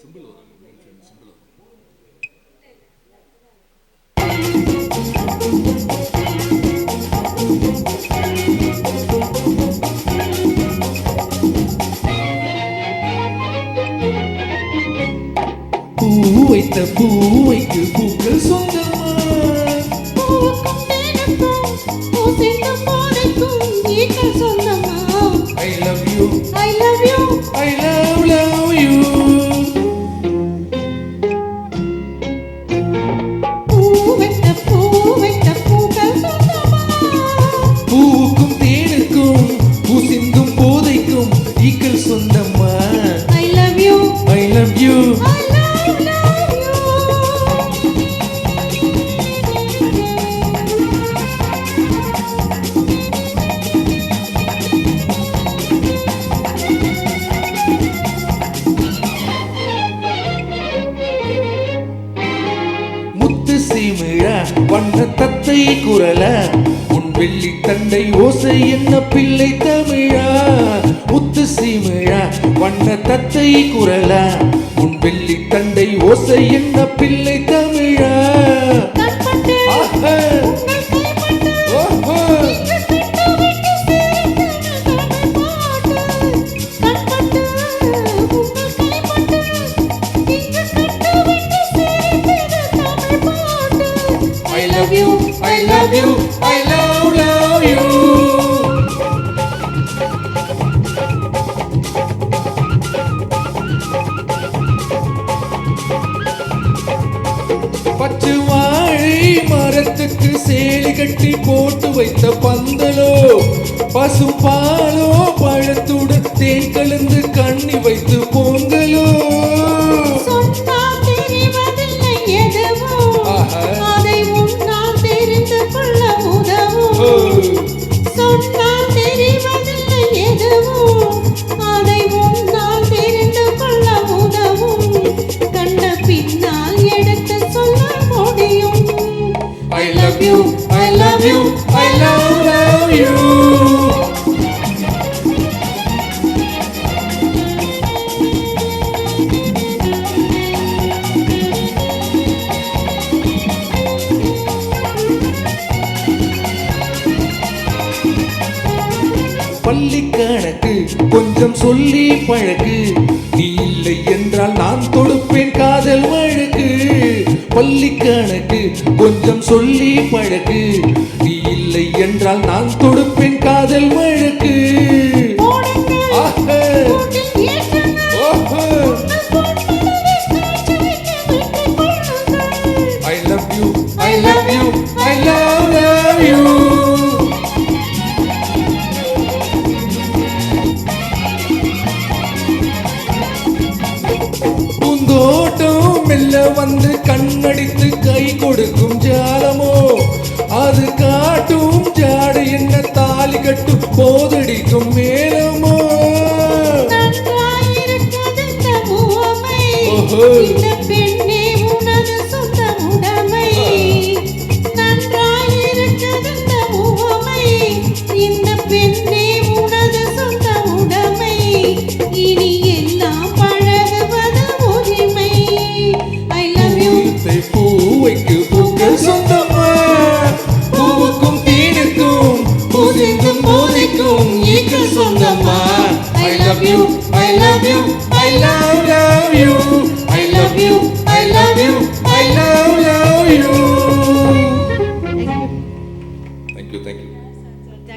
Simple வரும் simple வரும். பூ வைத்த பூவைக்கு பூக்கள் சொந்தமா, சொந்தமா. I love you, I love you, I love you. பூ வைத்த பூக்கள் சொந்தமா. பூவுக்கும் தேனுக்கும் பூ சிந்தும் போதைக்கும் ஈக்கள் சொந்தமா. I love you, I love you. I love you. முத்து சீமிழா வண்ண தத்தை குரல உன் வெள்ளி தண்டை ஓசை என்ன பிள்ளை தமிழா. முத்து சீமிழா வண்ண தத்தை குரல உன் வெள்ளி தண்டை ஓசை என்ன பிள்ளை தமிழா. கண்பட்டு ஆஹா. உங்கள் கைப்பட்டு ஓஹோ. இங்கு பிட்டு விட்டு சிரித்தது தமிழ் பாட்டு. கண்பட்டு உங்கள் கைப்பட்டு இங்கு பிட்டு விட்டு சிரித்தது தமிழ் பாட்டு. I love you, I love you, I love you. பச்சை வாழை மரத்துக்கு சேலி கட்டி போட்டு வைத்த பந்தலோ, பசும் பாலோ பழத்துடன் தேன் கலந்து கண்ணி வைத்து பொங்கலோ. சொன்னால் தெரிவதில்லை எதுவும், ஆஹா. அதை உன்னால் தெரிந்து கொள்ள உதவும். ஓ. சொன்னால் தெரிவதில்லை எதுவும், அதை உன்னால் தெரிந்து கொள்ள உதவும். கண்ட பின்னால் எடுத்து சொல்ல முடியும். I love you, I love you, I love you. பள்ளி கணக்கு கொஞ்சம் சொல்லி பழகு, நீ இல்லை என்றால் நான் தொடுப்பேன் காதல் வழக்கு. பள்ளி கணக்கு கொஞ்சம் சொல்லி பழகு, நீ இல்லை என்றால் நான் தொடுப்பேன் காதல் வழக்கு. போடுங்கள், ஆஹா. கூட்டில் ஏற்றுங்கள், ஓஹோ. உங்கள் பொன்மனதை காய்ச்சி வைக்க விட்டுக் கொள்ளுங்கள். I love you, I love you, I love you. பூந்தோட்டம் மெல்ல வந்து கண்ணடித்து கை கொடுக்கும் ஜாலமோ, அது காட்டும் ஜாடு என்ன தாலி கட்டும் போதடிக்கும் மேலமோ. நன்றாயிருக்கிறது இந்த உவமை. ஓஹோ. இந்த